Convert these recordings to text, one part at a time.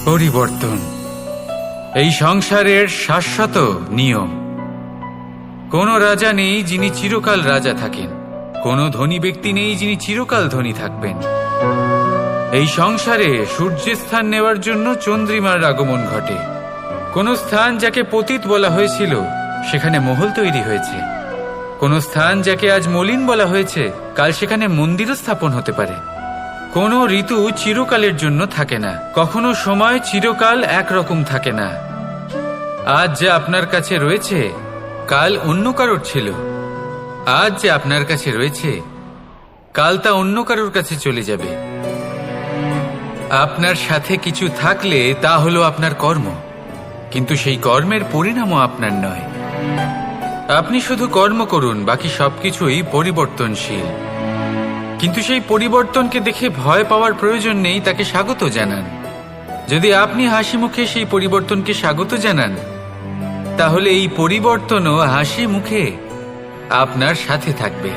পরিবর্তন এই সংসারের শাশ্বত নিয়ম। কোনো রাজা নেই যিনি চিরকাল রাজা থাকেন, কোনো ধনী ব্যক্তি নেই যিনি চিরকাল ধনী থাকবেন। এই সংসারে সূর্যের স্থান নেওয়ার জন্য চন্দ্রিমার আগমন ঘটে। কোনো স্থান যাকে পতিত বলা হয়েছিল সেখানে মহল তৈরি হয়েছে। কোনো স্থান যাকে আজ মলিন বলা হয়েছে কাল সেখানে মন্দিরও স্থাপন হতে পারে। কোনো ঋতু চিরকালের জন্য থাকে না, কখনো সময় চিরকাল একরকম থাকে না। আজ যা আপনার কাছে রয়েছে কাল অন্য কারোর ছিল, আজ যে আপনার কাছে রয়েছে কাল তা অন্য কারোর কাছে চলে যাবে। আপনার সাথে কিছু থাকলে তা হলো আপনার কর্ম, কিন্তু সেই কর্মের পরিণামও আপনার নয়। আপনি শুধু কর্ম করুন, বাকি সবকিছুই পরিবর্তনশীল। কিন্তু সেই পরিবর্তনকে দেখে ভয় পাওয়ার প্রয়োজন নেই, তাকে স্বাগত জানান। যদি আপনি হাসি মুখে সেই পরিবর্তনকে স্বাগত জানান, তাহলে এই পরিবর্তনও হাসি মুখে আপনার সাথে থাকবে।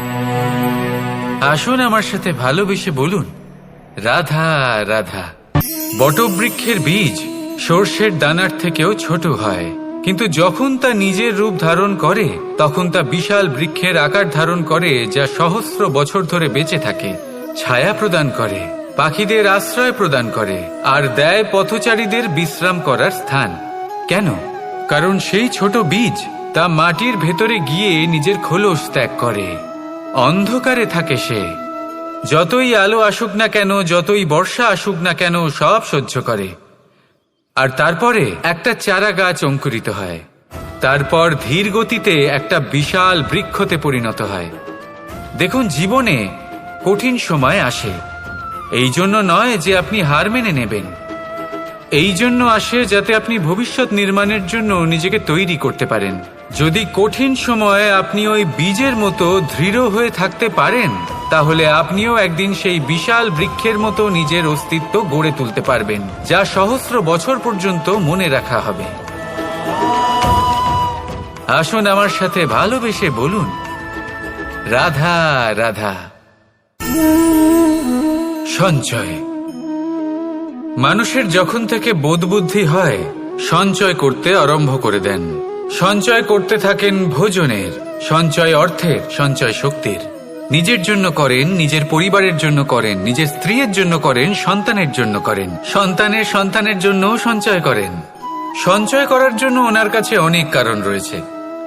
আসুন আমার সাথে ভালোবেসে বলুন, রাধা রাধা। বটবৃক্ষের বীজ সর্ষের দানার থেকেও ছোট হয়, কিন্তু যখন তা নিজের রূপ ধারণ করে তখন তা বিশাল বৃক্ষের আকার ধারণ করে, যা সহস্র বছর ধরে বেঁচে থাকে, ছায়া প্রদান করে, পাখিদের আশ্রয় প্রদান করে, আর দেয় পথচারীদের বিশ্রাম করার স্থান। কেন? কারণ সেই ছোট বীজ তা মাটির ভেতরে গিয়ে নিজের খোলস ত্যাগ করে। অন্ধকারে থাকে সে, যতই আলো আসুক না কেন, যতই বর্ষা আসুক না কেন, সব সহ্য করে। আর তারপরে একটা চারা গাছ অঙ্কুরিত হয়, তারপর ধীর গতিতে একটা বিশাল বৃক্ষতে পরিণত হয়। দেখুন, জীবনে কঠিন সময় আসে, এই জন্য নয় যে আপনি হার মেনে নেবেন, এই জন্য আসে যাতে আপনি ভবিষ্যৎ নির্মাণের জন্য নিজেকে তৈরি করতে পারেন। যদি কঠিন সময়ে আপনি ওই বীজের মতো দৃঢ় হয়ে থাকতে পারেন, তাহলে আপনিও একদিন সেই বিশাল বৃক্ষের মতো নিজের অস্তিত্ব গড়ে তুলতে পারবেন, যা সহস্র বছর পর্যন্ত মনে রাখা হবে। আসুন আমার সাথে ভালোবেসে বলুন, রাধা রাধা। সঞ্চয়। মানুষের যখন থেকে বোধবুদ্ধি হয় সঞ্চয় করতে আরম্ভ করে দেন। সঞ্চয় করতে থাকেন ভোজনের, সঞ্চয় অর্থের, সঞ্চয় শক্তির। নিজের জন্য করেন, নিজের পরিবারের জন্য করেন, নিজের স্ত্রীর জন্য করেন, সন্তানের জন্য করেন, সন্তানের সন্তানের জন্যও সঞ্চয় করেন। সঞ্চয় করার জন্য ওনার কাছে অনেক কারণ রয়েছে,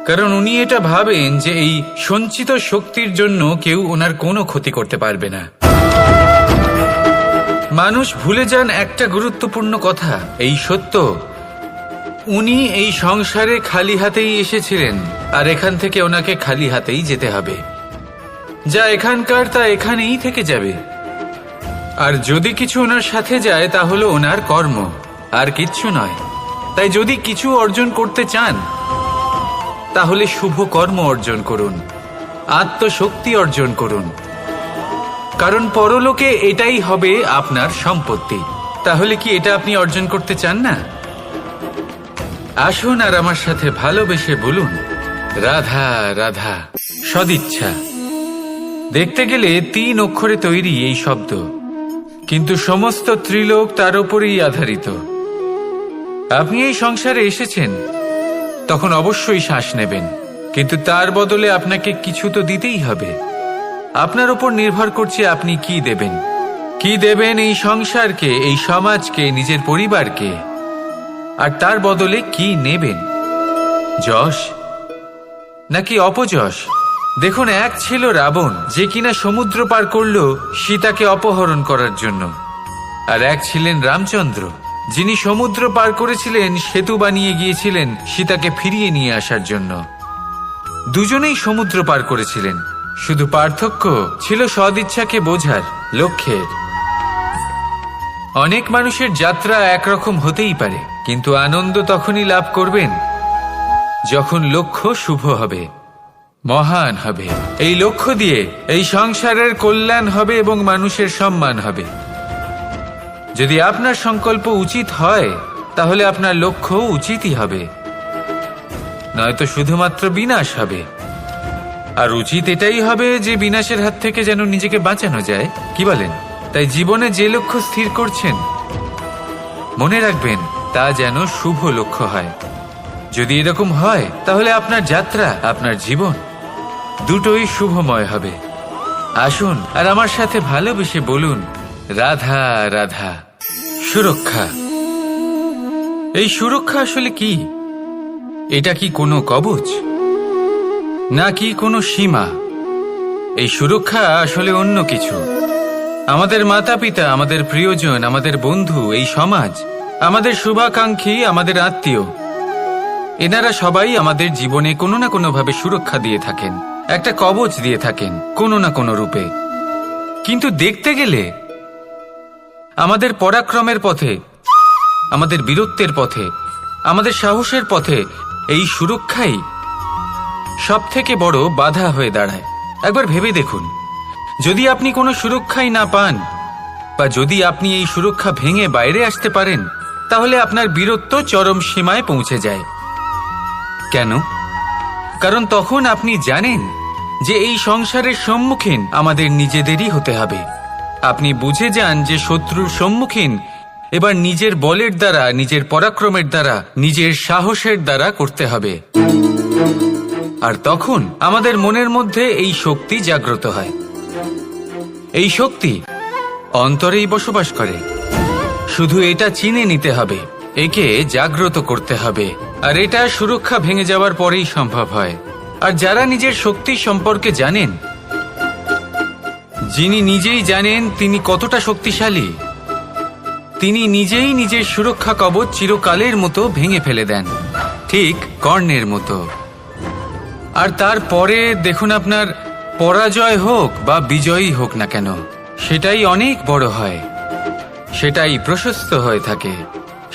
কারণ উনি এটা ভাবেন যে এই সঞ্চিত শক্তির জন্য কেউ ওনার কোনো ক্ষতি করতে পারবে না। মানুষ ভুলে যান একটা গুরুত্বপূর্ণ কথা, এই সত্য, উনি এই সংসারে খালি হাতেই এসেছিলেন, আর এখান থেকে ওনাকে খালি হাতেই যেতে হবে। যা এখানকার তা এখানেই থেকে যাবে। আর যদি কিছু ওনার সাথে যায় তা হলো ওনার কর্ম, আর কিচ্ছু নয়। তাই যদি কিছু অর্জন করতে চান, তাহলে শুভ কর্ম অর্জন করুন, আত্মশক্তি অর্জন করুন, কারণ পরলোকে এটাই হবে আপনার সম্পত্তি। তাহলে কি এটা আপনি অর্জন করতে চান না? আসুন আর আমার সাথে ভালোবেসে বলুন, রাধা রাধা। সদিচ্ছা। দেখতে গেলে 3 অক্ষরে তৈরি এই শব্দ, কিন্তু সমস্ত ত্রিলোক তার উপরেই আধারিত। আপনি এই সংসারে এসেছেন, তখন অবশ্যই শ্বাস নেবেন, কিন্তু তার বদলে আপনাকে কিছু তো দিতেই হবে। আপনার উপর নির্ভর করছে আপনি কি দেবেন। কি দেবেন এই সংসারকে, এই সমাজকে, নিজের পরিবারকে, আর তার বদলে কি নেবেন? যশ নাকি অপযশ? দেখুন, এক ছিল রাবণ, যে কিনা সমুদ্র পার করল সীতাকে অপহরণ করার জন্য, আর এক ছিলেন রামচন্দ্র, যিনি সমুদ্র পার করেছিলেন, সেতু বানিয়ে গিয়েছিলেন সীতাকে ফিরিয়ে নিয়ে আসার জন্য। দুজনেই সমুদ্র পার করেছিলেন, শুধু পার্থক্য ছিল সদিচ্ছাকে বোঝার, লক্ষ্যের। অনেক মানুষের যাত্রা একরকম হতেই পারে, কিন্তু আনন্দ তখনই লাভ করবেন যখন লক্ষ্য শুভ হবে, মহান হবে। এই লক্ষ্য দিয়ে এই সংসারের কল্যাণ হবে এবং মানুষের সম্মান হবে। যদি আপনার সংকল্প উচিত হয়, তাহলে আপনার লক্ষ্য উচিতই হবে, নয়তো শুধুমাত্র বিনাশ হবে। আর উচিত এটাই হবে যে বিনাশের হাত থেকে যেন নিজেকে বাঁচানো যায়, কি বলেন? তাই জীবনে যে লক্ষ্য স্থির করছেন মনে রাখবেন তা যেন শুভ লক্ষ্য হয়। যদি এরকম হয় তাহলে আপনার যাত্রা, আপনার জীবন দুটোই শুভময় হবে। আসুন আর আমার সাথে ভালোবেসে বলুন, রাধা রাধা। সুরক্ষা। এই সুরক্ষা আসলে কি? এটা কি কোনো কবচ নাকি কোনো সীমা? এই সুরক্ষা আসলে অন্য কিছু। আমাদের মাতা পিতা, আমাদের প্রিয়জন, আমাদের বন্ধু, এই সমাজ, আমাদের শুভাকাঙ্ক্ষী, আমাদের আত্মীয়, এনারা সবাই আমাদের জীবনে কোনো না কোনো ভাবে সুরক্ষা দিয়ে থাকেন, একটা কবচ দিয়ে থাকেন কোনো না কোনো রূপে। কিন্তু দেখতে গেলে আমাদের পরাক্রমের পথে, আমাদের বীরত্বের পথে, আমাদের সাহসের পথে এই সুরক্ষাই সবথেকে বড় বাধা হয়ে দাঁড়ায়। একবার ভেবে দেখুন, যদি আপনি কোনো সুরক্ষাই না পান, বা যদি আপনি এই সুরক্ষা ভেঙে বাইরে আসতে পারেন, তাহলে আপনার বীরত্ব চরম সীমায় পৌঁছে যায়। কেন? কারণ তখন আপনি জানেন যে এই সংসারের সম্মুখীন আমাদের নিজেদেরই হতে হবে। আপনি বুঝে যান যে শত্রুর সম্মুখীন এবার নিজের বলের দ্বারা, নিজের পরাক্রমের দ্বারা, নিজের সাহসের দ্বারা করতে হবে। আর তখন আমাদের মনের মধ্যে এই শক্তি জাগ্রত হয়। এই শক্তি অন্তরেই বসবাস করে। শুধু এটা চিনে নিতে হবে, একে জাগ্রত করতে হবে। আর এটা সুরক্ষা ভেঙে যাওয়ার পরেই সম্ভব হয়। আর যারা নিজের শক্তি সম্পর্কে জানেন, যিনি নিজেই জানেন তিনি কতটা শক্তিশালী, তিনি নিজেই নিজের সুরক্ষা কবচ চিরকালের মতো ভেঙে ফেলে দেন, ঠিক কর্ণের মতো। আর তারপরে দেখুন, আপনার পরাজয় হোক বা বিজয়ী হোক না কেন, সেটাই অনেক বড় হয়, সেটাই প্রশস্ত হয়ে থাকে।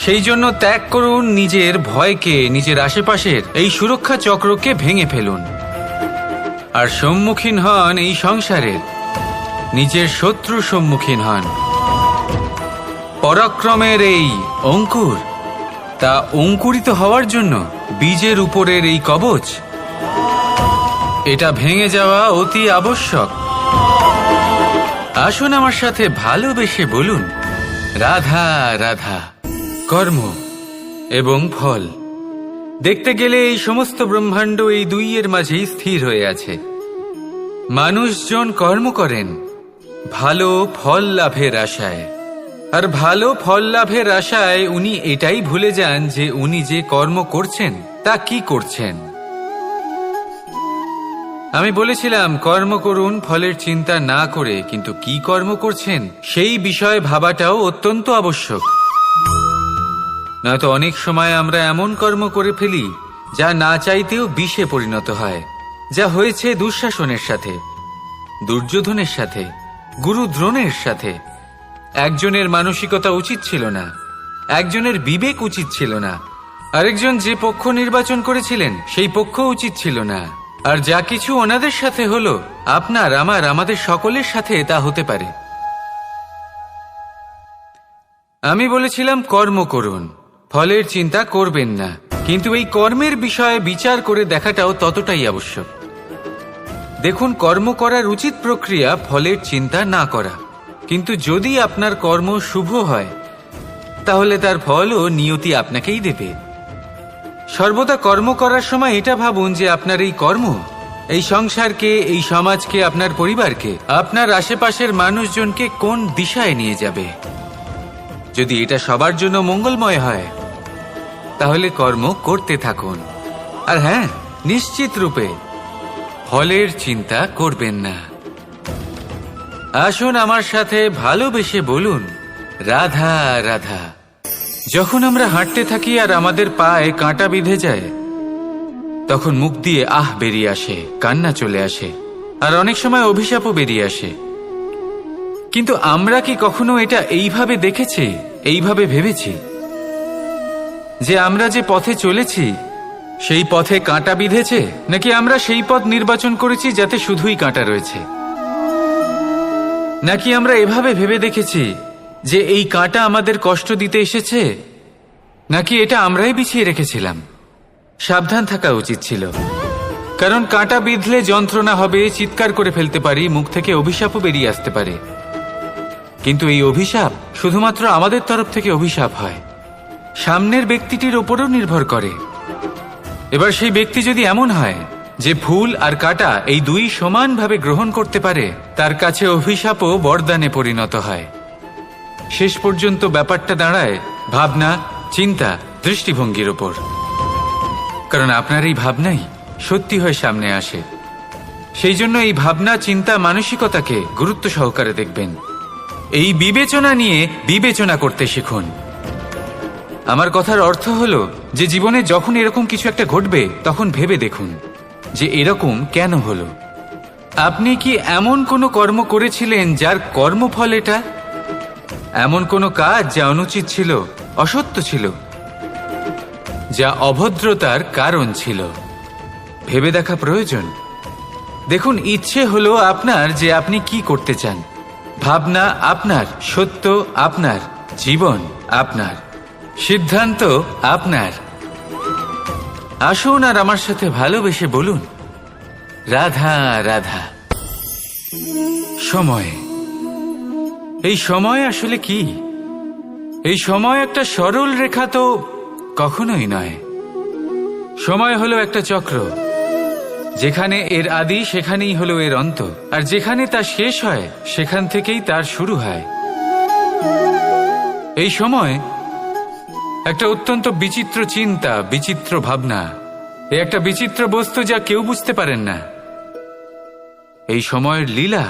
সেই জন্য ত্যাগ করুন নিজের ভয়কে, নিজের আশেপাশের এই সুরক্ষা চক্রকে ভেঙে ফেলুন, আর সম্মুখীন হন এই সংসারের নিজের শত্রুর সম্মুখীন হন। পরাক্রমের এই অঙ্কুর, তা অঙ্কুরিত হওয়ার জন্য বীজের উপরের এই কবচ, এটা ভেঙে যাওয়া অতি আবশ্যক। আসুন আমার সাথে ভালোবেসে বলুন, রাধা রাধা। কর্ম এবং ফল। দেখতে গেলে এই সমস্ত ব্রহ্মাণ্ড এই দুইয়ের মাঝেই স্থির হয়ে আছে। মানুষজন কর্ম করেন ভালো ফল লাভের আশায়, আর ভালো ফল লাভের আশায় উনি এটাই ভুলে যান যে উনি যে কর্ম করছেন তা কি করছেন। আমি বলেছিলাম কর্ম করুন ফলের চিন্তা না করে, কিন্তু কি কর্ম করছেন সেই বিষয়ে ভাবাটাও অত্যন্ত আবশ্যক। নয়তো অনেক সময় আমরা এমন কর্ম করে ফেলি যা না চাইতেও বিষে পরিণত হয়, যা হয়েছে দুঃশাসনের সাথে, দুর্যোধনের সাথে, গুরু দ্রোণের সাথে। একজনের মানসিকতা উচিত ছিল না, একজনের বিবেক উচিত ছিল না, আরেকজন যে পক্ষ নির্বাচন করেছিলেন সেই পক্ষ উচিত ছিল না। আর যা কিছু ওনাদের সাথে হলো, আপনার, আমার, আমাদের সকলের সাথে তা হতে পারে। আমি বলেছিলাম কর্ম করুন, ফলের চিন্তা করবেন না, কিন্তু এই কর্মের বিষয়ে বিচার করে দেখাটাও ততটাই আবশ্যক। দেখুন, কর্ম করার উচিত প্রক্রিয়া ফলের চিন্তা না করা, কিন্তু যদি আপনার কর্ম শুভ হয় তাহলে তার ফলও নিয়তি আপনাকেই দেবে। সর্বদা কর্ম করার সময় এটা ভাবুন যে আপনার এই কর্ম এই সংসারকে, এই সমাজকে, আপনার পরিবারকে, আপনার আশেপাশের মানুষজনকে কোন দিশায় নিয়ে যাবে। যদি এটা সবার জন্য মঙ্গলময় হয় তাহলে কর্ম করতে থাকুন। আর হ্যাঁ, নিশ্চিত রূপে ফলের চিন্তা করবেন না। আসুন আমার সাথে ভালোবেসে বলুন, রাধা রাধা। যখন আমরা হাঁটতে থাকি আর আমাদের পায়ে কাঁটা বিঁধে যায়, তখন মুখ দিয়ে আহ বেরিয়ে আসে, কান্না চলে আসে, আর অনেক সময় অভিশাপও বেরিয়ে আসে। কিন্তু আমরা কি কখনো এটা এইভাবে দেখেছি, এইভাবে ভেবেছি যে আমরা যে পথে চলেছি সেই পথে কাঁটা বিঁধেছে, নাকি আমরা সেই পথ নির্বাচন করেছি যাতে শুধুই কাঁটা রয়েছে? নাকি আমরা এভাবে ভেবে দেখেছি যে এই কাঁটা আমাদের কষ্ট দিতে এসেছে, নাকি এটা আমরাই বিছিয়ে রেখেছিলাম? সাবধান থাকা উচিত ছিল, কারণ কাঁটা বিঁধলে যন্ত্রণা হবে, চিৎকার করে ফেলতে পারি, মুখ থেকে অভিশাপও বেরিয়ে আসতে পারে। কিন্তু এই অভিশাপ শুধুমাত্র আমাদের তরফ থেকে অভিশাপ হয়, সামনের ব্যক্তিটির ওপরও নির্ভর করে। এবার সেই ব্যক্তি যদি এমন হয় যে ফুল আর কাঁটা এই দুই সমানভাবে গ্রহণ করতে পারে, তার কাছে অভিশাপও বরদানে পরিণত হয়। শেষ পর্যন্ত ব্যাপারটা দাঁড়ায় ভাবনা, চিন্তা, দৃষ্টিভঙ্গির ওপর। কারণ আপনার এই ভাবনাই সত্যি হয়ে সামনে আসে। সেই জন্য এই ভাবনা, চিন্তা, মানসিকতাকে গুরুত্ব সহকারে দেখবেন। এই বিবেচনা নিয়ে বিবেচনা করতে শিখুন। আমার কথার অর্থ হলো যে জীবনে যখন এরকম কিছু একটা ঘটবে তখন ভেবে দেখুন যে এরকম কেন হলো। আপনি কি এমন কোনো কর্ম করেছিলেন যার কর্মফল এটা? এমন কোনো কাজ যা অনুচিত ছিল, অসত্য ছিল, যা অভদ্রতার কারণ ছিল? ভেবে দেখা প্রয়োজন। দেখুন, ইচ্ছে হলো আপনার যে আপনি কি করতে চান। ভাবনা আপনার, সত্য আপনার, জীবন আপনার, সিদ্ধান্ত আপনার। আসুন আর আমার সাথে ভালোবেসে বলুন, রাধা রাধা। সময়, এই সময় আসলে কি? এই সময় একটা সরল রেখা তো কখনোই নয়। সময় হলো একটা চক্র, যেখানে এর আদি সেখানেই হলো এর অন্ত, আর যেখানে তা শেষ হয় সেখান থেকেই তার শুরু হয়। এই সময় একটা অত্যন্ত বিচিত্র চিন্তা, বিচিত্র ভাবনা, একটা বিচিত্র বস্তু যা কেউ বুঝতে পারেন না। এই সময়ের লীলা,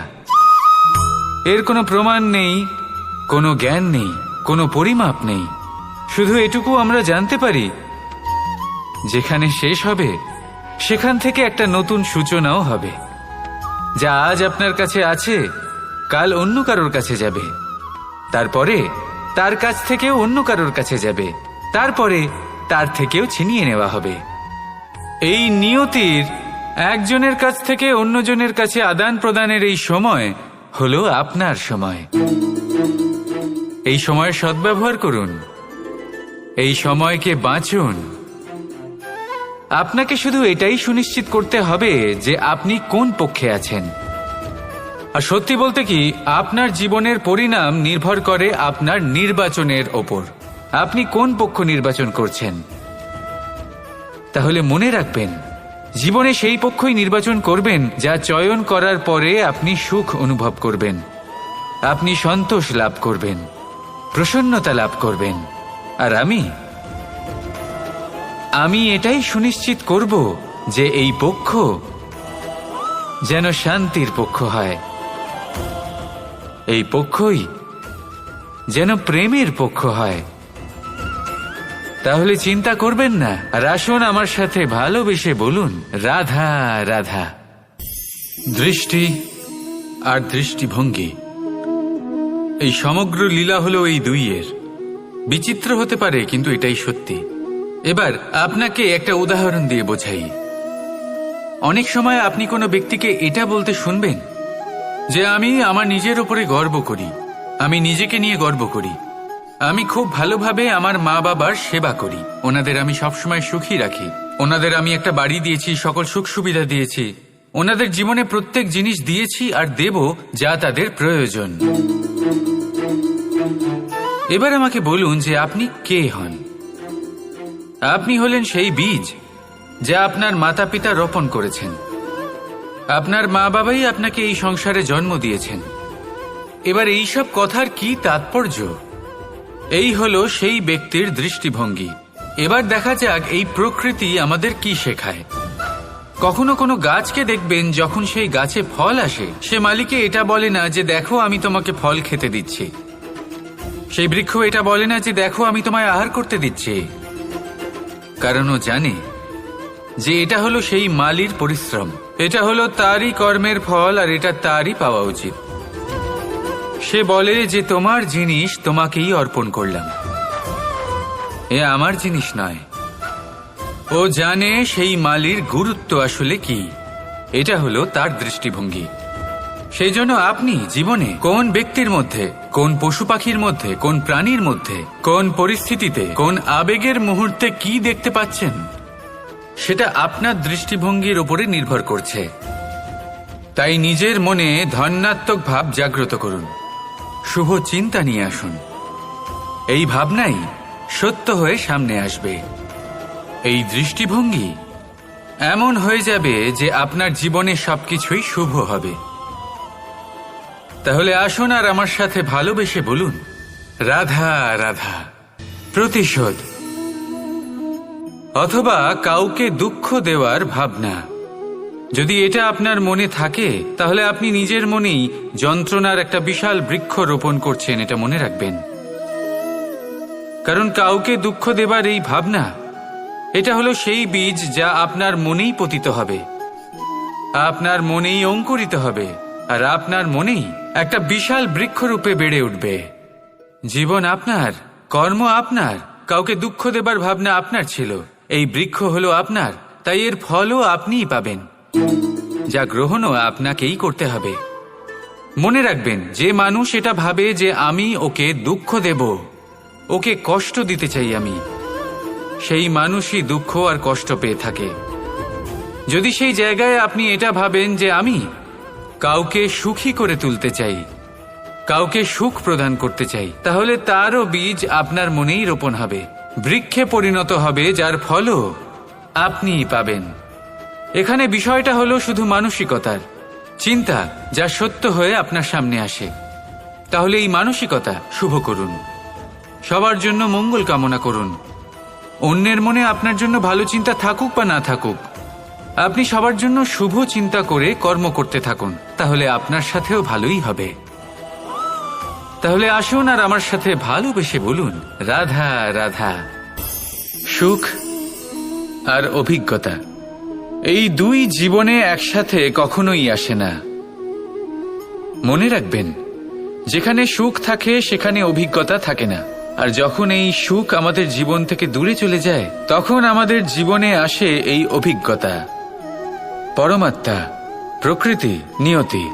এর কোনো প্রমাণ নেই, কোনো জ্ঞান নেই, কোনো পরিমাপ নেই। শুধু এটুকু আমরা জানতে পারি, যেখানে শেষ হবে সেখান থেকে একটা নতুন সূচনাও হবে। যা আজ আপনার কাছে আছে কাল অন্য কারোর কাছে যাবে, তারপরে তার কাছ থেকেও অন্য কারোর কাছে যাবে, তারপরে তার থেকেও ছিনিয়ে নেওয়া হবে। এই নিয়তির একজনের কাছ থেকে অন্যজনের কাছে আদান প্রদানের এই সময় হলো আপনার সময়। এই সময়ের সদ্ব্যবহার করুন, এই সময়কে বাঁচুন। আপনাকে শুধু এটাই সুনিশ্চিত করতে হবে যে আপনি কোন পক্ষে আছেন। আর সত্যি বলতে কি, আপনার জীবনের পরিণাম নির্ভর করে আপনার নির্বাচনের ওপর। আপনি কোন পক্ষ নির্বাচন করছেন। তাহলে মনে রাখবেন, জীবনে সেই পক্ষই নির্বাচন করবেন যা চয়ন করার পরে আপনি সুখ অনুভব করবেন, আপনি সন্তোষ লাভ করবেন, প্রসন্নতা লাভ করবেন। আর আমি এটাই সুনিশ্চিত করব যে এই পক্ষ যেন শান্তির পক্ষ হয়, এই পক্ষই যেন প্রেমের পক্ষ হয়। তাহলে চিন্তা করবেন না, আর আসুন আমার সাথে ভালোবেসে বলুন, রাধা রাধা। দৃষ্টি আর দৃষ্টিভঙ্গি, এই সমগ্র লীলা হলো এই দুইয়ের। বিচিত্র হতে পারে, কিন্তু এটাই সত্যি। এবার আপনাকে একটা উদাহরণ দিয়ে বোঝাই। অনেক সময় আপনি কোনো ব্যক্তিকে এটা বলতে শুনবেন যে আমি আমার নিজের উপরে গর্ব করি, আমি নিজেকে নিয়ে গর্ব করি, আমি খুব ভালোভাবে আমার মা বাবার সেবা করি, ওনাদের আমি সবসময় সুখী রাখি, ওনাদের আমি একটা বাড়ি দিয়েছি, সকল সুখ সুবিধা দিয়েছি, ওনাদের জীবনে প্রত্যেক জিনিস দিয়েছি আর দেব যা তাদের প্রয়োজন। এবার আমাকে বলুন যে আপনি কে হন। আপনি হলেন সেই বীজ যা আপনার মাতা পিতা রোপণ করেছেন। আপনার মা বাবাই আপনাকে এই সংসারে জন্ম দিয়েছেন। এবার এইসব কথার কি তাৎপর্য? এই হলো সেই ব্যক্তির দৃষ্টিভঙ্গি। এবার দেখা যাক এই প্রকৃতি আমাদের কি শেখায়। কখনো কোনো গাছকে দেখবেন, যখন সেই গাছে ফল আসে, সে মালিকে এটা বলে না যে দেখো আমি তোমাকে ফল খেতে দিচ্ছি। সেই বৃক্ষ এটা বলে না যে দেখো আমি তোমায় আহার করতে দিচ্ছি। কারণ ও জানে যে এটা হলো সেই মালির পরিশ্রম, এটা হলো তারই কর্মের ফল, আর এটা তারই পাওয়া উচিত। সে বলে যে তোমার জিনিস তোমাকেই অর্পণ করলাম, এ আমার জিনিস নয়। ও জানে সেই মালির গুরুত্ব আসলে কি। এটা হলো তার দৃষ্টিভঙ্গি। সেই জন্য আপনি জীবনে কোন ব্যক্তির মধ্যে, কোন পশু পাখির মধ্যে, কোন প্রাণীর মধ্যে, কোন পরিস্থিতিতে, কোন আবেগের মুহূর্তে কি দেখতে পাচ্ছেন, সেটা আপনার দৃষ্টিভঙ্গির উপরে নির্ভর করছে। তাই নিজের মনে ধন্যাত্মক ভাব জাগ্রত করুন, শুভ চিন্তা নিয়ে আসুন। এই ভাবনাই সত্য হয়ে সামনে আসবে। এই দৃষ্টিভঙ্গি এমন হয়ে যাবে যে আপনার জীবনে সবকিছুই শুভ হবে। তাহলে আসুন আর আমার সাথে ভালোবেসে বলুন, রাধা রাধা। প্রতিশোধ অথবা কাউকে দুঃখ দেওয়ার ভাবনা, যদি এটা আপনার মনে থাকে তাহলে আপনি নিজের মনেই যন্ত্রণার একটা বিশাল বৃক্ষ রোপণ করছেন, এটা মনে রাখবেন। কারণ কাউকে দুঃখ দেবার এই ভাবনা, এটা হলো সেই বীজ যা আপনার মনেই পতিত হবে, আপনার মনেই অঙ্কুরিত হবে, আর আপনার মনেই একটা বিশাল বৃক্ষরূপে বেড়ে উঠবে। জীবন আপনার, কর্ম আপনার, কাউকে দুঃখ দেবার ভাবনা আপনার ছিল, এই বৃক্ষ হলো আপনার, তাই এর ফলও আপনিই পাবেন, যা গ্রহণও আপনাকেই করতে হবে। মনে রাখবেন, যে মানুষ এটা ভাবে যে আমি ওকে দুঃখ দেব, ওকে কষ্ট দিতে চাই আমি, সেই মানুষই দুঃখ আর কষ্ট পেয়ে থাকে। যদি সেই জায়গায় আপনি এটা ভাবেন যে আমি কাউকে সুখী করে তুলতে চাই, কাউকে সুখ প্রদান করতে চাই, তাহলে তারও বীজ আপনার মনেই রোপণ হবে, বৃক্ষে পরিণত হবে, যার ফলও আপনিই পাবেন। এখানে বিষয়টা হলো শুধু মানসিকতার চিন্তা, যা সত্য হয়ে আপনার সামনে আসে। তাহলে এই মানসিকতা শুভ করুন, সবার জন্য মঙ্গল কামনা করুন। অন্যের মনে আপনার জন্য ভালো চিন্তা থাকুক বা না থাকুক, আপনি সবার জন্য শুভ চিন্তা করে কর্ম করতে থাকুন, তাহলে আপনার সাথেও ভালোই হবে। তাহলে আসুন আর আমার সাথে ভালোবেসে বলুন, রাধা রাধা। সুখ আর অভিজ্ঞতা, এই দুই জীবনে একসাথে কখনোই আসে না। মনে রাখবেন, যেখানে সুখ থাকে সেখানে অভিজ্ঞতা থাকে না, আর যখন এই সুখ আমাদের জীবন থেকে দূরে চলে যায়, তখন আমাদের জীবনে আসে এই অভিজ্ঞতা। পরমাত্মা, প্রকৃতি, নিয়তি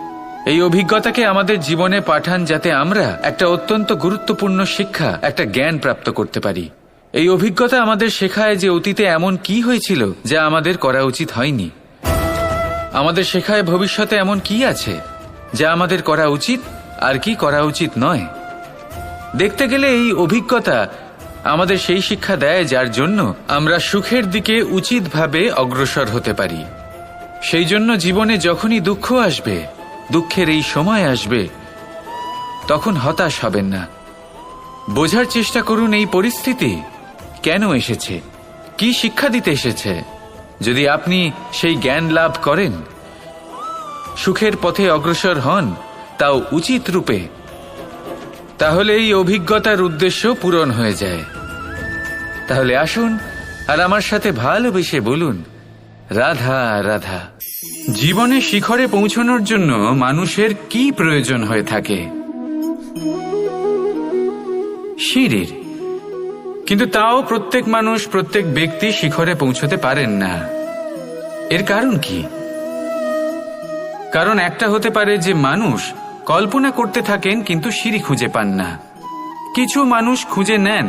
এই অভিজ্ঞতাকে আমাদের জীবনে পাঠান, যাতে আমরা একটা অত্যন্ত গুরুত্বপূর্ণ শিক্ষা, একটা জ্ঞান প্রাপ্ত করতে পারি। এই অভিজ্ঞতা আমাদের শেখায় যে অতীতে এমন কি হয়েছিল যা আমাদের করা উচিত হয়নি। আমাদের শেখায় ভবিষ্যতে এমন কি আছে যা আমাদের করা উচিত আর কি করা উচিত নয়। দেখতে গেলে এই অভিজ্ঞতা আমাদের সেই শিক্ষা দেয় যার জন্য আমরা সুখের দিকে উচিতভাবে অগ্রসর হতে পারি। সেই জন্য জীবনে যখনই দুঃখ আসবে, দুঃখের এই সময় আসবে, তখন হতাশ হবেন না। বোঝার চেষ্টা করুন এই পরিস্থিতি কেন এসেছে, কি শিক্ষা দিতে এসেছে। যদি আপনি সেই জ্ঞান লাভ করেন, সুখের পথে অগ্রসর হন, তাও উচিত রূপে, তাহলে এই অভিজ্ঞতার উদ্দেশ্য পূরণ হয়ে যায়। তাহলে আসুন আর আমার সাথে ভালোবেসে বলুন, রাধা রাধা। জীবনে শিখরে পৌঁছানোর জন্য মানুষের কি প্রয়োজন হয়ে থাকে? সিঁড়ির। কিন্তু তাও প্রত্যেক মানুষ, প্রত্যেক ব্যক্তি শিখরে পৌঁছতে পারেন না। এর কারণ কি? কারণ একটা হতে পারে যে মানুষ কল্পনা করতে থাকেন কিন্তু সিঁড়ি খুঁজে পান না। কিছু মানুষ খুঁজে নেন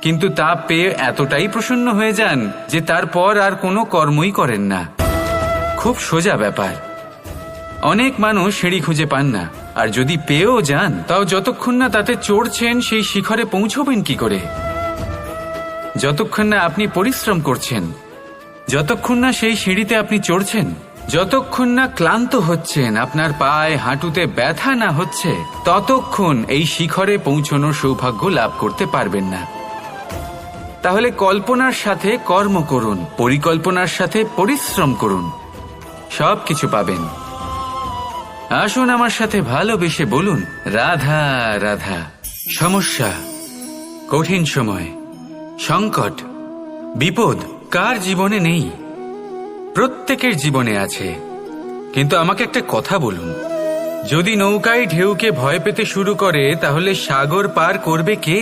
কিন্তু তা পেয়ে এতটাই প্রসন্ন হয়ে যান যে তারপর আর কোনো কর্মই করেন না। খুব সোজা ব্যাপার। অনেক মানুষ সিঁড়ি খুঁজে পান না, আর যদি পেয়েও যান তাও যতক্ষণ না তাতে চড়ছেন সেই শিখরে পৌঁছবেন কি করে? যতক্ষণ না আপনি পরিশ্রম করছেন, যতক্ষণ না সেই সিঁড়িতে আপনি চড়ছেন, যতক্ষণ না ক্লান্ত হচ্ছেন, আপনার পায়ে হাঁটুতে ব্যথা না হচ্ছে, ততক্ষণ এই শিখরে পৌঁছানোর সৌভাগ্য লাভ করতে পারবেন না। তাহলে কল্পনার সাথে কর্ম করুন, পরিকল্পনার সাথে পরিশ্রম করুন, সব কিছু পাবেন। আসুন আমার সাথে ভালোবেসে বলুন, রাধা রাধা। সমস্যা, কঠিন সময়, সংকট, বিপদ কার জীবনে নেই? প্রত্যেকের জীবনে আছে। কিন্তু আমাকে একটা কথা বলুন, যদি নৌকায় ঢেউকে ভয় পেতে শুরু করে, তাহলে সাগর পার করবে কে?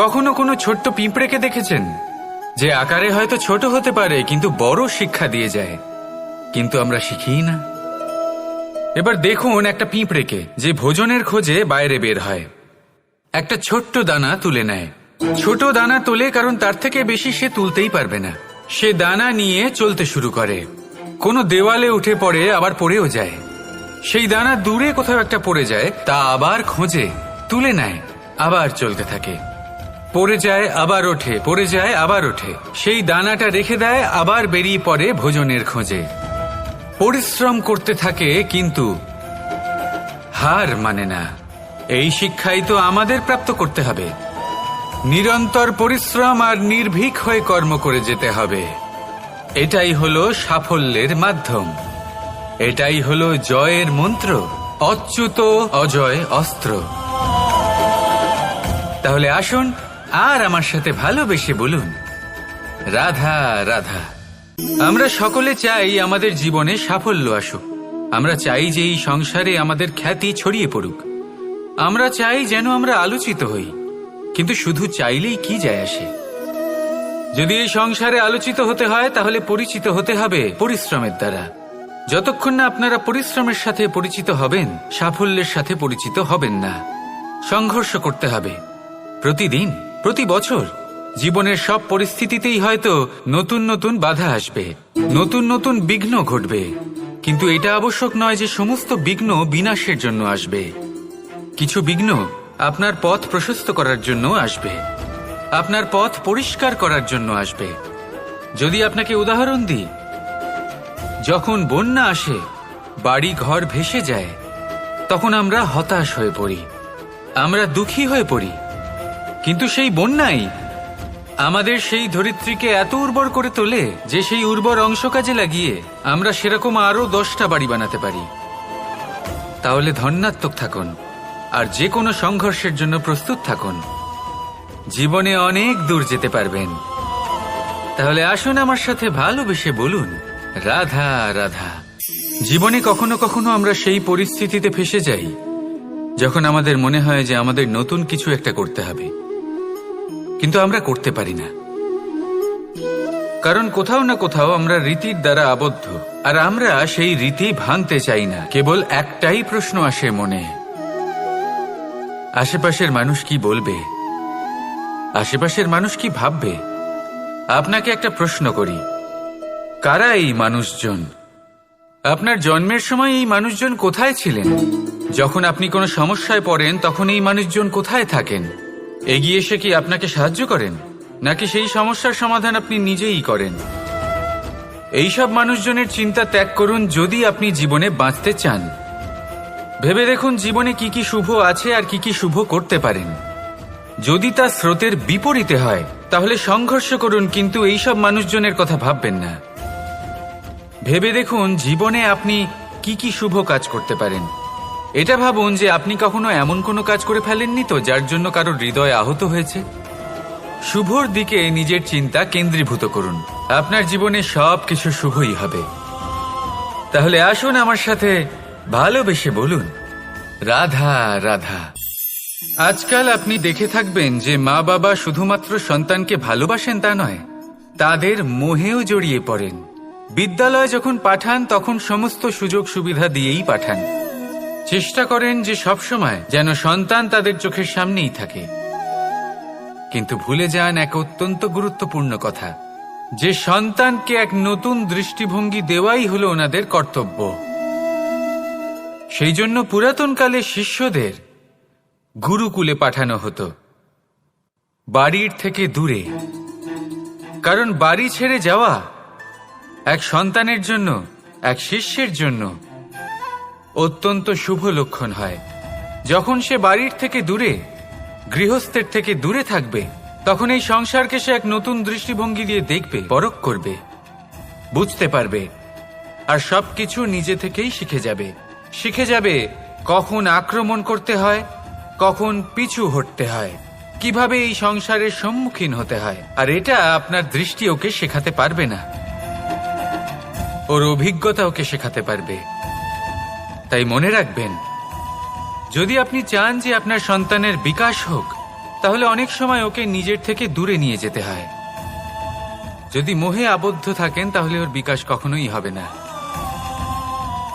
কখনো কোনো ছোট্ট পিঁপড়েকে দেখেছেন যে আকারে হয়তো ছোট হতে পারে কিন্তু বড় শিক্ষা দিয়ে যায়? কিন্তু আমরা শিখিই না। এবার দেখুন একটা পিঁপড়েকে যে ভোজনের খোঁজে বাইরে বের হয়, একটা ছোট্ট দানা তুলে নেয়। ছোট দানা তোলে কারণ তার থেকে বেশি সে তুলতেই পারবে না। সে দানা নিয়ে চলতে শুরু করে, কোনো দেওয়ালে উঠে পড়ে, আবার পড়েও যায়। সেই দানা দূরে কোথাও একটা পড়ে যায়, তা আবার খোঁজে, তুলে নেয়, আবার চলতে থাকে, পড়ে যায় আবার ওঠে, পড়ে যায় আবার ওঠে, সেই দানাটা রেখে দেয়, আবার বেরিয়ে পড়ে ভোজনের খোঁজে। পরিশ্রম করতে থাকে কিন্তু হার মানে না। এই শিক্ষাই তো আমাদের প্রাপ্ত করতে হবে। নিরন্তর পরিশ্রম আর নির্ভীক হয়ে কর্ম করে যেতে হবে। এটাই হলো সাফল্যের মাধ্যম, এটাই হলো জয়ের মন্ত্র, অচ্যুত অজয় অস্ত্র। তাহলে আসুন আর আমার সাথে ভালোবেসে বলুন, রাধা রাধা। আমরা সকলে চাই আমাদের জীবনে সাফল্য আসুক। আমরা চাই যে এই সংসারে আমাদের খ্যাতি ছড়িয়ে পড়ুক। আমরা চাই যেন আমরা আলোচিত হই। কিন্তু শুধু চাইলেই কি যায় আসে? যদি এই সংসারে আলোচিত হতে হয় তাহলে পরিচিত হতে হবে পরিশ্রমের দ্বারা। যতক্ষণ না আপনারা পরিশ্রমের সাথে পরিচিত হবেন, সাফল্যের সাথে পরিচিত হবেন না। সংঘর্ষ করতে হবে প্রতিদিন, প্রতি বছর। জীবনের সব পরিস্থিতিতেই হয়তো নতুন নতুন বাধা আসবে, নতুন নতুন বিঘ্ন ঘটবে। কিন্তু এটা আবশ্যক নয় যে সমস্ত বিঘ্ন বিনাশের জন্য আসবে। কিছু বিঘ্ন আপনার পথ প্রশস্ত করার জন্য আসবে, আপনার পথ পরিষ্কার করার জন্য আসবে। যদি আপনাকে উদাহরণ দিই, যখন বন্যা আসে, বাড়ি ঘর ভেসে যায়, তখন আমরা হতাশ হয়ে পড়ি, আমরা দুঃখী হয়ে পড়ি। কিন্তু সেই বন্যাই আমাদের সেই ধরিত্রীকে এত উর্বর করে তোলে যে সেই উর্বর অংশ কাজে লাগিয়ে আমরা সেরকম আরো 10টা বাড়ি বানাতে পারি। তাহলে ধন্যাত্মক থাকুন আর যে কোনো সংঘর্ষের জন্য প্রস্তুত থাকুন। জীবনে অনেক দূর যেতে পারবেন। তাহলে আসুন আমার সাথে ভালোবেসে বলুন, রাধা রাধা। জীবনে কখনো কখনো আমরা সেই পরিস্থিতিতে ফেসে যাই যখন আমাদের মনে হয় যে আমাদের নতুন কিছু একটা করতে হবে, কিন্তু আমরা করতে পারি না। কারণ কোথাও না কোথাও আমরা রীতির দ্বারা আবদ্ধ, আর আমরা সেই রীতি ভাঙতে চাই না। কেবল একটাই প্রশ্ন আসে মনে, আশেপাশের মানুষ কি বলবে, আশেপাশের মানুষ কি ভাববে। আপনাকে একটা প্রশ্ন করি, কারা এই মানুষজন? আপনার জন্মের সময় এই মানুষজন কোথায় ছিলেন? যখন আপনি কোনো সমস্যায় পড়েন তখন এই মানুষজন কোথায় থাকেন? এগিয়ে এসে কি আপনাকে সাহায্য করেন, নাকি সেই সমস্যার সমাধান আপনি নিজেই করেন? এইসব মানুষজনের চিন্তা ত্যাগ করুন যদি আপনি জীবনে বাঁচতে চান। ভেবে দেখুন জীবনে কি কি শুভ আছে আর কি কি শুভ করতে পারেন। যদি তা স্রোতের বিপরীতে হয় তাহলে সংঘর্ষ করুন, কিন্তু এইসব মানুষজনের কথা ভাববেন না। ভেবে দেখুন জীবনে আপনি কি কি শুভ কাজ করতে পারেন। এটা ভাবুন যে আপনি কখনো এমন কোনো কাজ করে ফেলেননি তো যার জন্য কারো হৃদয় আহত হয়েছে। শুভর দিকে নিজের চিন্তা কেন্দ্রীভূত করুন, আপনার জীবনে সব কিছু শুভই হবে। তাহলে আসুন আমার সাথে ভালোবেসে বলুন, রাধা রাধা। আজকাল আপনি দেখে থাকবেন যে মা বাবা শুধুমাত্র সন্তানকে ভালোবাসেন তা নয়, তাদের মোহেও জড়িয়ে পড়েন। বিদ্যালয়ে যখন পাঠান তখন সমস্ত সুযোগ সুবিধা দিয়েই পাঠান। চেষ্টা করেন যে সবসময় যেন সন্তান তাদের চোখের সামনেই থাকে। কিন্তু ভুলে যান এক অত্যন্ত গুরুত্বপূর্ণ কথা, যে সন্তানকে এক নতুন দৃষ্টিভঙ্গি দেওয়াই হলো ওনাদের কর্তব্য। সেই জন্য পুরাতনকালে শিষ্যদের গুরুকুলে পাঠানো হতো, বাড়ির থেকে দূরে। কারণ বাড়ি ছেড়ে যাওয়া এক সন্তানের জন্য, এক শিষ্যের জন্য অত্যন্ত শুভ লক্ষণ হয়। যখন সে বাড়ির থেকে দূরে, গৃহস্থের থেকে দূরে থাকবে, তখন এই সংসারকে সে এক নতুন দৃষ্টিভঙ্গি দিয়ে দেখবে, পরখ করবে, বুঝতে পারবে, আর সবকিছু নিজে থেকেই শিখে যাবে কখন আক্রমণ করতে হয়, কখন পিছু হটতে হয়, কিভাবে এই সংসারের সম্মুখীন হতে হয়। আর এটা আপনার দৃষ্টি ওকে শেখাতে পারবে না, ওর অভিজ্ঞতা ওকে শেখাতে পারবে। তাই মনে রাখবেন, যদি আপনি চান যে আপনার সন্তানের বিকাশ হোক, তাহলে অনেক সময় ওকে নিজের থেকে দূরে নিয়ে যেতে হয়। যদি মোহে আবদ্ধ থাকেন তাহলে ওর বিকাশ কখনোই হবে না।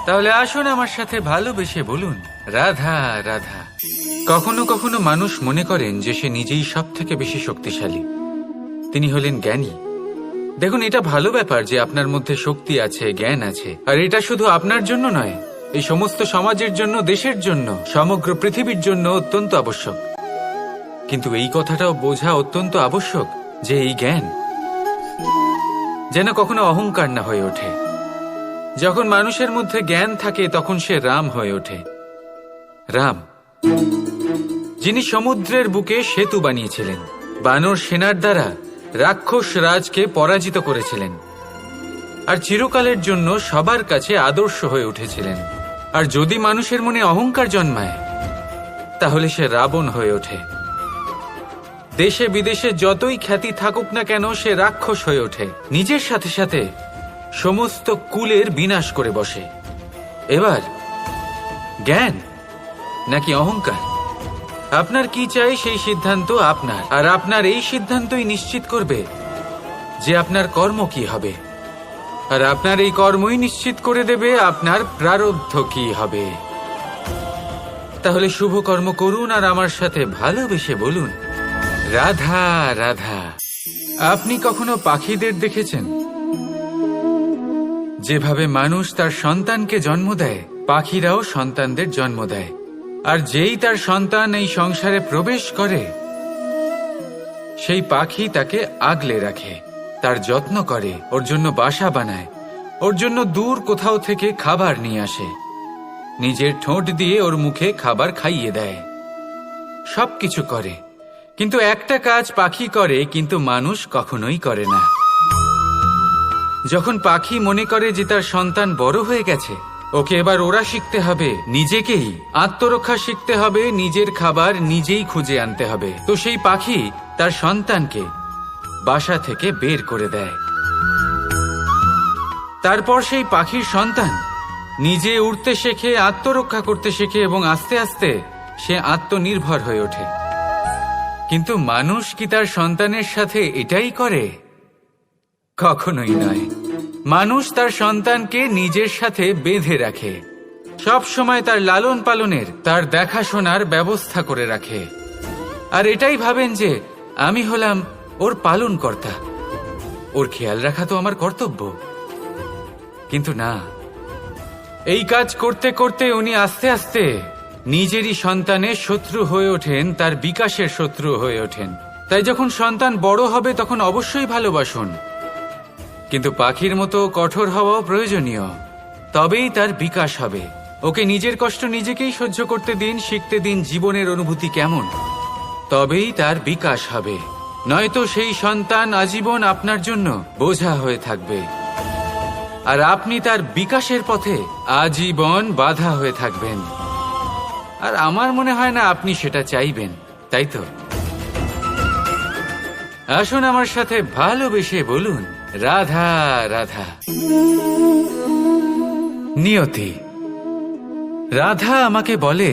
তাহলে আসুন আমার সাথে ভালোবেসে বলুন, রাধা রাধা। কখনো কখনো মানুষ মনে করেন যে সে নিজেই সব থেকে বেশি শক্তিশালী, তিনি হলেন জ্ঞানী। দেখুন, এটা ভালো ব্যাপার যে আপনার মধ্যে শক্তি আছে, জ্ঞান আছে, আর এটা শুধু আপনার জন্য নয়, এই সমস্ত সমাজের জন্য, দেশের জন্য, সমগ্র পৃথিবীর জন্য অত্যন্ত আবশ্যক। কিন্তু এই কথাটাও বোঝা অত্যন্ত আবশ্যক যে এই জ্ঞান যেন কখনো অহংকার না হয়ে ওঠে। যখন মানুষের মধ্যে জ্ঞান থাকে তখন সে রাম হয়ে ওঠে। রাম, যিনি সমুদ্রের বুকে সেতু বানিয়েছিলেন, বানর সেনার দ্বারা রাক্ষস রাজকে পরাজিত করেছিলেন, আর চিরকালের জন্য সবার কাছে আদর্শ হয়ে উঠেছিলেন। আর যদি মানুষের মনে অহংকার জন্মায় তাহলে সে রাবণ হয়ে ওঠে। দেশে বিদেশে যতই খ্যাতি থাকুক না কেন সে রাক্ষস হয়ে ওঠে, নিজের সাথে সাথে সমস্ত কুলের বিনাশ করে বসে। এবার জ্ঞান নাকি অহংকার, আপনার কি চাই সেই সিদ্ধান্ত আপনার, আর আপনার এই সিদ্ধান্তই নিশ্চিত করবে যে আপনার কর্ম কি হবে, আর আপনার এই কর্মই নিশ্চিত করে দেবে আপনার প্রারব্ধ কি হবে। তাহলে শুভ কর্ম করুন আর আমার সাথে ভালোবেসে বলুন, রাধা রাধা। আপনি কখনো পাখিদের দেখেছেন? যেভাবে মানুষ তার সন্তানকে জন্ম দেয়, পাখিরাও সন্তানদের জন্ম দেয়। আর যেই তার সন্তান এই সংসারে প্রবেশ করে, সেই পাখি তাকে আগলে রাখে, তার যত্ন করে, ওর জন্য বাসা বানায়, ওর জন্য দূর কোথাও থেকে খাবার নিয়ে আসে, নিজের ঠোঁট দিয়ে ওর মুখে খাবার খাইয়ে দেয়, সবকিছু করে। কিন্তু একটা কাজ পাখি করে কিন্তু মানুষ কখনোই করে না। যখন পাখি মনে করে যে তার সন্তান বড় হয়ে গেছে, ওকে এবার ওরা শিখতে হবে, নিজেকেই আত্মরক্ষা শিখতে হবে, নিজের খাবার নিজেই খুঁজে আনতে হবে, তো সেই পাখি তার সন্তানকে বাসা থেকে বের করে দেয়। তারপর সেই পাখির সন্তান নিজে উড়তে শেখে, আত্মরক্ষা করতে শেখে এবং আস্তে আস্তে সে আত্মনির্ভর হয়ে ওঠে। কিন্তু মানুষ কি তার সন্তানের সাথে এটাই করে? কখনোই নয়। মানুষ তার সন্তানকে নিজের সাথে বেঁধে রাখে, সব সময় তার লালন পালনের, তার দেখাশোনার ব্যবস্থা করে রাখে, আর এটাই ভাবেন যে আমি হলাম ওর পালনকর্তা, ওর খেয়াল রাখা তো আমার কর্তব্য। কিন্তু না, এই কাজ করতে করতে উনি আস্তে আস্তে নিজেরই সন্তানের শত্রু হয়ে ওঠেন, তার বিকাশের শত্রু হয়ে ওঠেন। তাই যখন সন্তান বড় হবে তখন অবশ্যই ভালোবাসুন, কিন্তু পাখির মতো কঠোর হওয়াও প্রয়োজনীয়, তবেই তার বিকাশ হবে। ওকে নিজের কষ্ট নিজেকেই সহ্য করতে দিন, শিখতে দিন জীবনের অনুভূতি কেমন, তবেই তার বিকাশ হবে। নয়তো সেই সন্তান আজীবন আপনার জন্য বোঝা হয়ে থাকবে, আর আপনি তার বিকাশের পথে আজীবন বাধা হয়ে থাকবেন। আর আমার মনে হয় না আপনি সেটা চাইবেন, তাই তো? আসুন আমার সাথে ভালোবেসে বলুন, রাধা রাধা। নিয়তি। রাধা আমাকে বলে,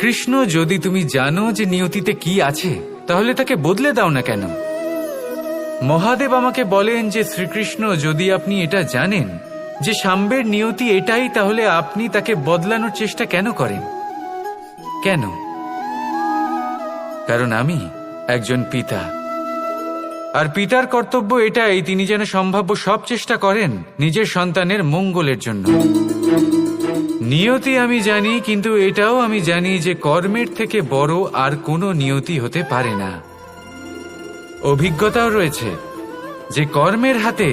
কৃষ্ণ, যদি তুমি জানো যে নিয়তিতে কি আছে তাহলে তাকে বদলে দাও না কেন? মহাদেব আমাকে বলেন যে শ্রীকৃষ্ণ, যদি আপনি এটা জানেন যে সাম্বের নিয়তি এটাই, তাহলে আপনি তাকে বদলানোর চেষ্টা কেন করেন? কেন? কারণ আমি একজন পিতা, আর পিতার কর্তব্য এটাই, তিনি যেন সম্ভাব্য সব চেষ্টা করেন নিজের সন্তানের মঙ্গলের জন্য। নিয়তি আমি জানি, কিন্তু এটাও আমি জানি যে কর্মের থেকে বড় আর কোনো নিয়তি হতে পারে না। অভিজ্ঞতাও রয়েছে যে কর্মের হাতে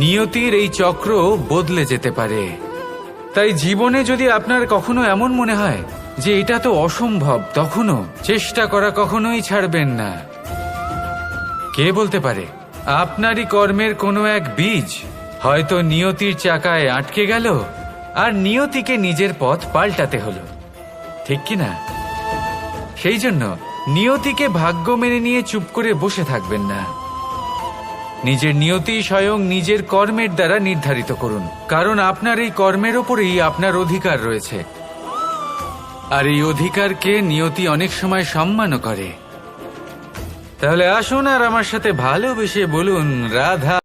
নিয়তির এই চক্র বদলে যেতে পারে। তাই জীবনে যদি আপনার কখনো এমন মনে হয় যে এটা তো অসম্ভব, তখনও চেষ্টা করা কখনোই ছাড়বেন না। কে বলতে পারে আপনারই কর্মের কোনো এক বীজ হয়তো নিয়তির চাকায় আটকে গেল, আর নিয়তিকে নিজের পথ পাল্টাতে হলো, ঠিক কি না? সেই জন্য নিয়তিকে ভাগ্য মেনে নিয়ে চুপ করে বসে থাকবেন না। নিজের নিয়তি স্বয়ং নিজের কর্মের দ্বারা নির্ধারিত করুন, কারণ আপনার এই কর্মের ওপরেই আপনার অধিকার রয়েছে, আর এই অধিকারকে নিয়তি অনেক সময় সম্মানও করে। তাহলে আসুন আর আমার সাথে ভালোবেসে বলুন, রাধা